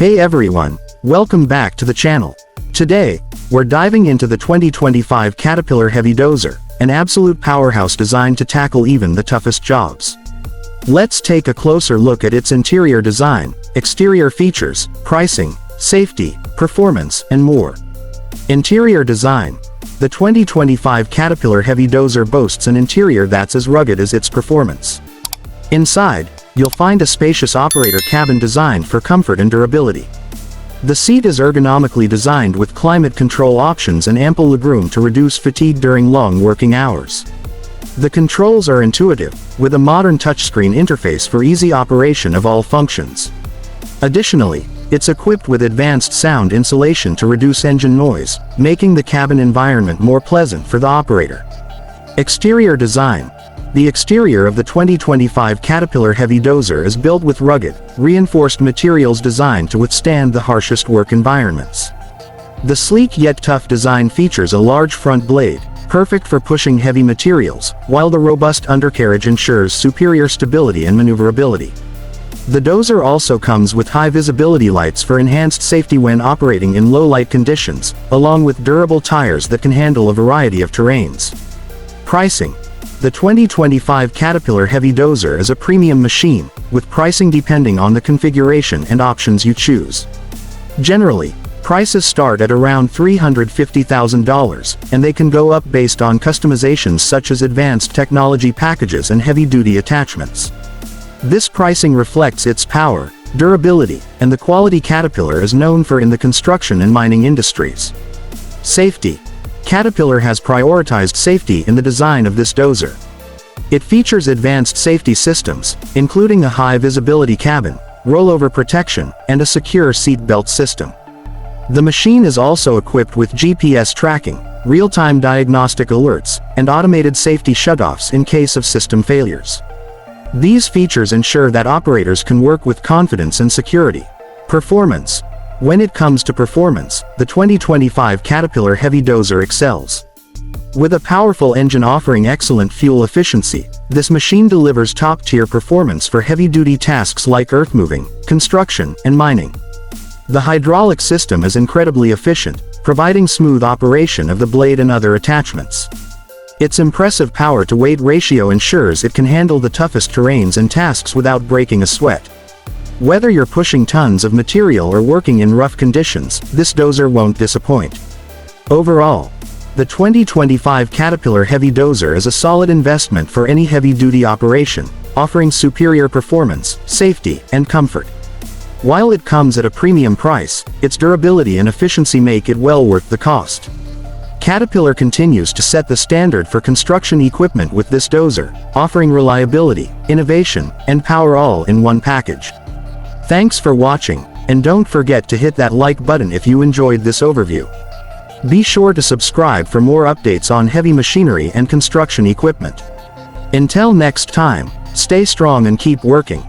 Hey everyone, welcome back to the channel. Today, we're diving into the 2025 Caterpillar Heavy Dozer, an absolute powerhouse designed to tackle even the toughest jobs. Let's take a closer look at its interior design, exterior features, pricing, safety, performance, and more. Interior design. The 2025 Caterpillar Heavy Dozer boasts an interior that's as rugged as its performance. Inside, you'll find a spacious operator cabin designed for comfort and durability. The seat is ergonomically designed with climate control options and ample legroom to reduce fatigue during long working hours. The controls are intuitive, with a modern touchscreen interface for easy operation of all functions. Additionally, it's equipped with advanced sound insulation to reduce engine noise, making the cabin environment more pleasant for the operator. Exterior design. The exterior of the 2025 Caterpillar Heavy Dozer is built with rugged, reinforced materials designed to withstand the harshest work environments. The sleek yet tough design features a large front blade, perfect for pushing heavy materials, while the robust undercarriage ensures superior stability and maneuverability. The Dozer also comes with high visibility lights for enhanced safety when operating in low light conditions, along with durable tires that can handle a variety of terrains. Pricing. The 2025 Caterpillar Heavy Dozer is a premium machine, with pricing depending on the configuration and options you choose. Generally, prices start at around $350,000, and they can go up based on customizations such as advanced technology packages and heavy-duty attachments. This pricing reflects its power, durability, and the quality Caterpillar is known for in the construction and mining industries. Safety. Caterpillar has prioritized safety in the design of this dozer. It features advanced safety systems, including a high-visibility cabin, rollover protection, and a secure seat belt system. The machine is also equipped with GPS tracking, real-time diagnostic alerts, and automated safety shutoffs in case of system failures. These features ensure that operators can work with confidence and security. Performance. When it comes to performance, the 2025 Caterpillar Heavy Dozer excels. With a powerful engine offering excellent fuel efficiency, this machine delivers top-tier performance for heavy-duty tasks like earthmoving, construction, and mining. The hydraulic system is incredibly efficient, providing smooth operation of the blade and other attachments. Its impressive power-to-weight ratio ensures it can handle the toughest terrains and tasks without breaking a sweat. Whether you're pushing tons of material or working in rough conditions, this dozer won't disappoint. Overall, the 2025 Caterpillar Heavy Dozer is a solid investment for any heavy-duty operation, offering superior performance, safety, and comfort. While it comes at a premium price, its durability and efficiency make it well worth the cost. Caterpillar continues to set the standard for construction equipment with this dozer, offering reliability, innovation, and power all in one package. Thanks for watching, and don't forget to hit that like button if you enjoyed this overview. Be sure to subscribe for more updates on heavy machinery and construction equipment. Until next time, stay strong and keep working.